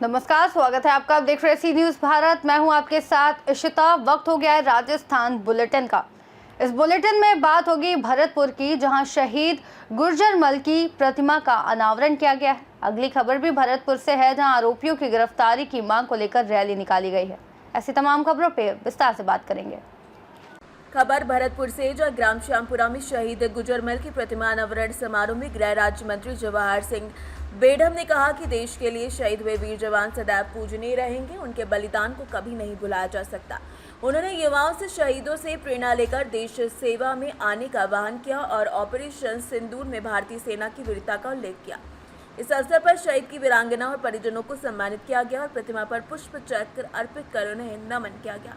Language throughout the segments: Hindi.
नमस्कार, स्वागत है आपका। आप देख रहे सी न्यूज़ भारत। मैं हूं आपके साथ इशिता। वक्त हो गया है राजस्थान बुलेटिन का। इस बुलेटिन में बात होगी भरतपुर की, जहां शहीद गुर्जरमल की प्रतिमा का अनावरण किया गया है। अगली खबर भी भरतपुर से है, जहां आरोपियों की गिरफ्तारी की मांग को लेकर रैली निकाली गई है। ऐसी तमाम खबरों पे विस्तार से बात करेंगे। खबर भरतपुर से, जहां ग्राम श्यामपुरा में शहीद गुर्जरमल की प्रतिमा अनावरण समारोह में गृह राज्य मंत्री जवाहर सिंह बेढम ने कहा कि देश के लिए शहीद हुए वीर जवान सदैव पूजनीय रहेंगे। उनके बलिदान को कभी नहीं भुलाया जा सकता। उन्होंने युवाओं से शहीदों से प्रेरणा लेकर देश सेवा में आने का आह्वान किया और ऑपरेशन सिंदूर में भारतीय सेना की वीरता का उल्लेख किया। इस अवसर पर शहीद की वीरांगना और परिजनों को सम्मानित किया गया और प्रतिमा पर पुष्प चक्र अर्पित कर उन्हें नमन किया गया।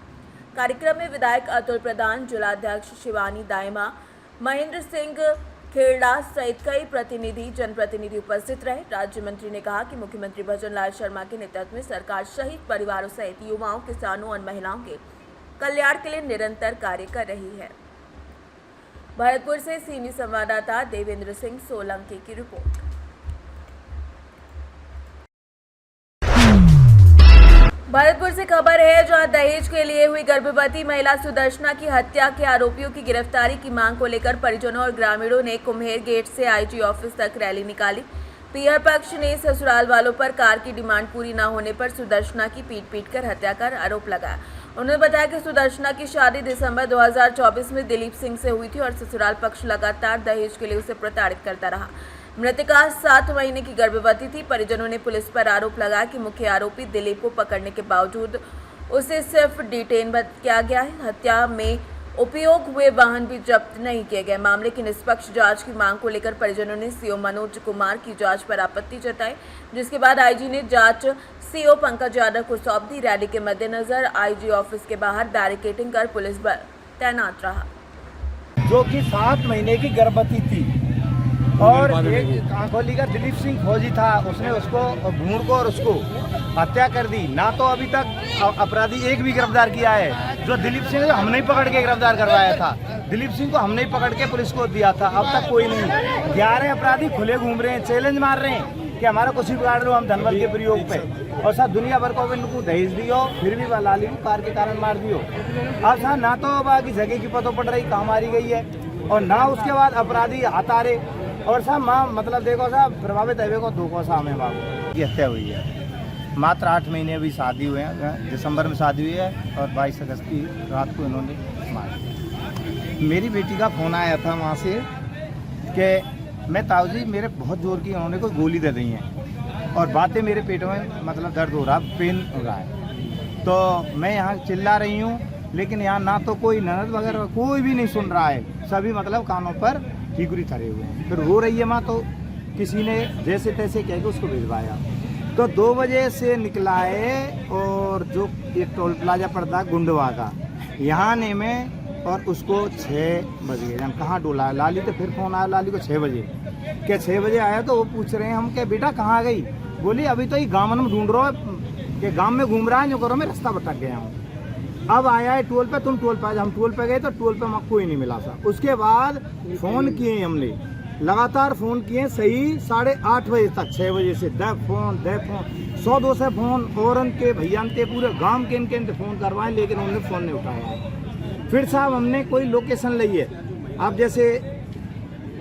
कार्यक्रम में विधायक अतुल प्रधान, जिलाध्यक्ष शिवानी दायमा, महेंद्र सिंह खेड़ा सहित कई प्रतिनिधि जनप्रतिनिधि उपस्थित रहे। राज्य मंत्री ने कहा कि मुख्यमंत्री भजन लाल शर्मा के नेतृत्व में सरकार शहीद परिवारों सहित युवाओं, किसानों और महिलाओं के कल्याण के लिए निरंतर कार्य कर रही है। भरतपुर से सीमी संवाददाता देवेंद्र सिंह सोलंकी की रिपोर्ट। भरतपुर से खबर है, जहां दहेज के लिए हुई गर्भवती महिला सुदर्शना की हत्या के आरोपियों की गिरफ्तारी की मांग को लेकर परिजनों और ग्रामीणों ने कुम्हेर गेट से आईजी ऑफिस तक रैली निकाली। पीहर पक्ष ने ससुराल वालों पर कार की डिमांड पूरी न होने पर सुदर्शना की पीट कर हत्या कर आरोप लगाया। उन्होंने बताया कि सुदर्शना की शादी दिसंबर 2024 में दिलीप सिंह से हुई थी और ससुराल पक्ष लगातार दहेज के लिए उसे प्रताड़ित करता रहा। मृतका 7 महीने की गर्भवती थी। परिजनों ने पुलिस पर आरोप लगाया कि मुख्य आरोपी दिलीप को पकड़ने के बावजूद उसे सिर्फ डिटेन किया गया है। हत्या में उपयोग हुए वाहन भी जब्त नहीं किए गए। मामले की निष्पक्ष जांच की मांग को लेकर परिजनों ने सीओ मनोज कुमार की जांच पर आपत्ति जताई, जिसके बाद आईजी ने जांच सीओ पंकज यादव को सौंप दी। रैली के मद्देनजर आईजी ऑफिस के बाहर बैरिकेडिंग कर पुलिस बल तैनात रहा। जो कि 7 महीने की गर्भवती थी और एक आंखोली का दिलीप सिंह फौजी था, उसने उसको भूड़ को और उसको हत्या कर दी। ना तो अभी तक अपराधी एक भी गिरफ्तार किया है। जो दिलीप सिंह हमने ही पकड़ के गिरफ्तार करवाया था, दिलीप सिंह को हमने ही पकड़ के पुलिस को दिया था। अब तक कोई नहीं। 11 अपराधी खुले घूम रहे हैं, चैलेंज मार रहे हैं कि हमारा कुछ भी बिगाड़ लो हम धनबल के प्रयोग पे। और सब दुनिया भर को इनको दहेज दियो, फिर भी लाली को कार के कारण मार दियो। अब सर ना तो बाकी जगह की पतो पड़ रही कहाँ मारी गई है, और ना उसके बाद अपराधी हतारे। और साहब माँ मतलब देखो साहब प्रभावित है को 2 साल में बाबू की हत्या हुई है। मात्र 8 महीने अभी शादी हुए हैं, दिसंबर में शादी हुई है और 22 अगस्त की रात को इन्होंने मार दिया। मेरी बेटी का फ़ोन आया था वहाँ से कि मैं ताऊ जी मेरे बहुत जोर की उन्होंने कोई गोली दे दी है और बातें मेरे पेट में मतलब दर्द हो रहा, पेन हो रहा है। तो मैं यहाँ चिल्ला रही हूँ, लेकिन यहाँ ना तो कोई ननद वगैरह कोई भी नहीं सुन रहा है। सभी मतलब कानों पर ठीकरी धरे हुए हैं। फिर रो रही है माँ, तो किसी ने जैसे तैसे कह के उसको भिजवाया। तो 2 बजे से निकला है और जो ये टोल प्लाजा पड़ता है गुंडवा का, यहाँ आने में और उसको 6 बज गए। हम कहाँ डोला लाली, तो फिर फ़ोन आया लाली को 6 बजे। क्या 6 बजे आया तो वो पूछ रहे हैं हम क्या बेटा कहाँ गई? बोली अभी तो ये गाँव में ढूंढ रहा है कि गाँव में घूम रहा है, जो करो मैं रास्ता भटक गया हूँ। अब आया है टोल पे, तुम टोल पे। हम टोल पे गए तो टोल पे कोई नहीं मिला था। उसके बाद फ़ोन किए हमने, लगातार फ़ोन किए सही 8:30 बजे तक, 6 बजे से दे फोन 100-200 फ़ोन और उनके भैया के पूरे गांव के इनके फ़ोन करवाए, लेकिन उन्होंने फ़ोन नहीं उठाया। फिर साहब हमने कोई लोकेशन ली है, अब जैसे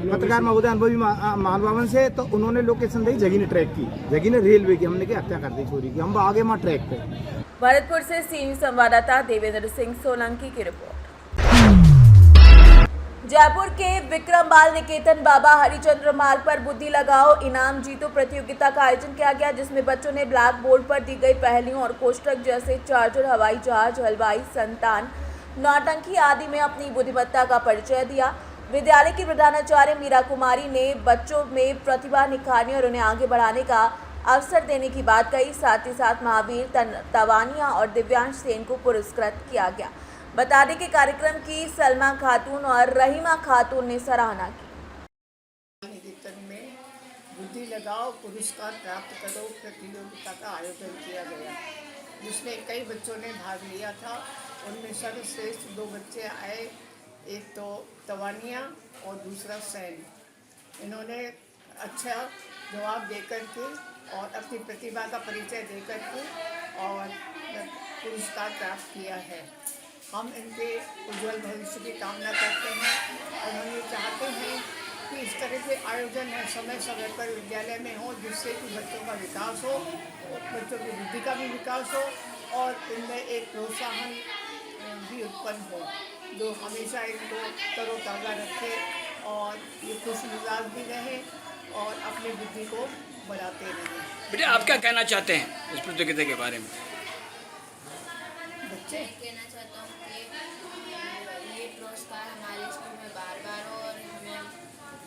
पत्रकार महोदय अनुभवी महानुभावन से, तो उन्होंने लोकेशन दी, जगी ने ट्रैक की, जगी ने रेलवे की, हमने क्या हत्या कर दी चोरी की। हम आगे वहाँ ट्रैक पे। भरतपुर से सीनियर संवाददाता देवेंद्र सिंह सोलंकी की रिपोर्ट। जयपुर के विक्रम बाल निकेतन बाबा हरिचंद्र मार्ग पर बुद्धि लगाओ इनाम जीतो प्रतियोगिता का आयोजन किया गया, जिसमें बच्चों ने ब्लैक बोर्ड पर दी गई पहेलियों और कोष्ठक जैसे चार्जर, हवाई जहाज, हलवाई, संतान, नौटंकी आदि में अपनी बुद्धिमत्ता का परिचय दिया। विद्यालय की प्रधानाचार्य मीरा कुमारी ने बच्चों में प्रतिभा निखारने और उन्हें आगे बढ़ाने का अवसर देने की बात कही। साथ ही साथ महावीर तवानिया और दिव्यांश सेन को पुरस्कृत किया गया। बता दें कि कार्यक्रम की सलमा खातून और रहीमा खातून ने सराहना की। में बुद्धि लगाओ पुरस्कार प्राप्त करो प्रतियोगिता का आयोजन किया गया। जिसमें कई बच्चों ने भाग लिया था। उनमें सर्वश्रेष्ठ 2 बच्चे आए, एक तो तवानिया और दूसरा सैन। इन्होंने अच्छा जवाब देकर के और अपनी प्रतिभा का परिचय देकर के और पुरस्कार प्राप्त किया है। हम इनके उज्जवल भविष्य की कामना करते हैं और हम ये चाहते हैं कि इस तरह के आयोजन है समय समय पर विद्यालय में हो, जिससे कि बच्चों का विकास हो, बच्चों की बुद्धि का भी विकास हो और इनमें एक प्रोत्साहन भी उत्पन्न हो, जो हमेशा इनको तरोताज़ा रखे और ये खुश मिजाज भी रहे और अपनी बुद्धि को बढ़ाते रहें। बेटा आप क्या कहना चाहते हैं इस प्रतियोगिता के बारे में? बच्चे कहना चाहता हूँ कि ये पुरस्कार हमारे स्कूल में बार बार हो और हमें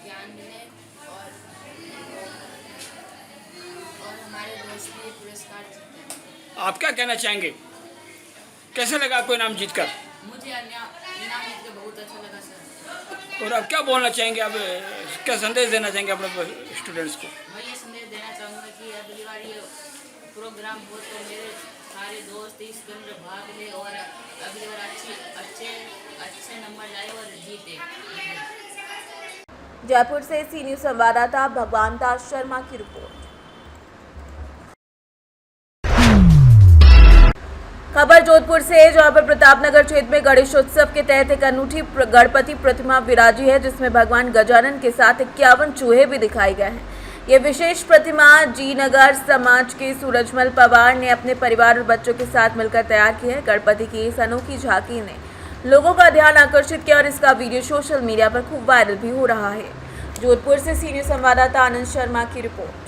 ज्ञान मिले और हमारे दोस्त भी ये पुरस्कार जीते। आप क्या कहना चाहेंगे? कैसे लगा आपको इनाम जीतकर? मुझे इनाम जीत के बहुत अच्छा लगा सर। और आप क्या बोलना चाहेंगे? आप क्या संदेश देना चाहेंगे अपने स्टूडेंट्स को? मैं ये संदेश देना चाहूँगा कि अगली बार ये प्रोग्राम हो तो मेरे सारे दोस्त इसके अंदर भाग ले और अगली बार अच्छे नंबर लाए और जीते। जयपुर से सी न्यूज़ संवाददाता भगवान दास शर्मा की रिपोर्ट। खबर जोधपुर से है, जहां पर प्रतापनगर क्षेत्र में गणेशोत्सव के तहत एक अनूठी गणपति प्रतिमा विराजी है, जिसमें भगवान गजानन के साथ 51 चूहे भी दिखाए गए हैं। ये विशेष प्रतिमा जी नगर समाज के सूरजमल पवार ने अपने परिवार और बच्चों के साथ मिलकर तैयार की है। गणपति की इस अनोखी झांकी ने लोगों का ध्यान आकर्षित किया और इसका वीडियो सोशल मीडिया पर खूब वायरल भी हो रहा है। जोधपुर से सी न्यूज़ संवाददाता आनंद शर्मा की रिपोर्ट।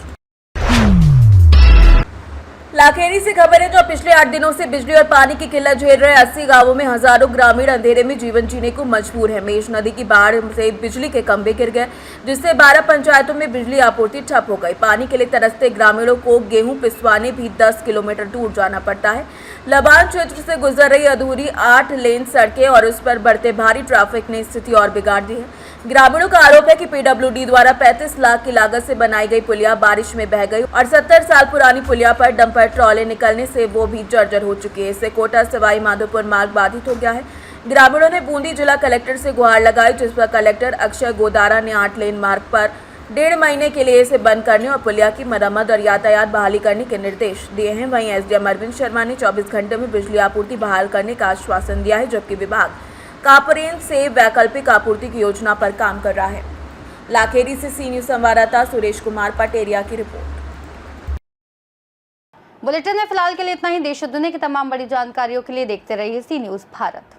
लाखेरी से खबर है, जो पिछले 8 दिनों से बिजली और पानी की किल्लत झेल रहे 80 गांवों में हजारों ग्रामीण अंधेरे में जीवन जीने को मजबूर है। मेष नदी की बाढ़ से बिजली के खंभे गिर गए, जिससे 12 पंचायतों में बिजली आपूर्ति ठप हो गई। पानी के लिए तरसते ग्रामीणों को गेहूं पिसवाने भी 10 किलोमीटर दूर जाना पड़ता है। लबान क्षेत्र से गुजर रही अधूरी 8 लेन सड़कें और उस पर बढ़ते भारी ट्रैफिक ने स्थिति और बिगाड़ दी है। ग्रामीणों का आरोप है कि पीडब्ल्यूडी द्वारा 35 लाख की लागत से बनाई गई पुलिया बारिश में बह गई और 70 साल पुरानी पुलिया पर डंपर ट्रॉले निकलने से वो भी जर्जर हो चुकी है। इससे कोटा सवाई माधोपुर मार्ग बाधित हो गया है। ग्रामीणों ने बूंदी जिला कलेक्टर से गुहार लगाई, जिस पर कलेक्टर अक्षय गोदारा ने 8 लेन मार्ग पर 1.5 महीने के लिए इसे बंद करने और पुलिया की मरम्मत और यातायात बहाली करने के निर्देश दिए हैं। वहीं एसडीएम अरविंद शर्मा ने 24 घंटे में बिजली आपूर्ति बहाल करने का आश्वासन दिया है, जबकि विभाग कापरेन से वैकल्पिक आपूर्ति की योजना पर काम कर रहा है। लाखेरी से सी न्यूज़ संवाददाता सुरेश कुमार पटेरिया की रिपोर्ट। बुलेटिन में फिलहाल के लिए इतना ही। देश और दुनिया की तमाम बड़ी जानकारियों के लिए देखते रहिए सी न्यूज़ भारत।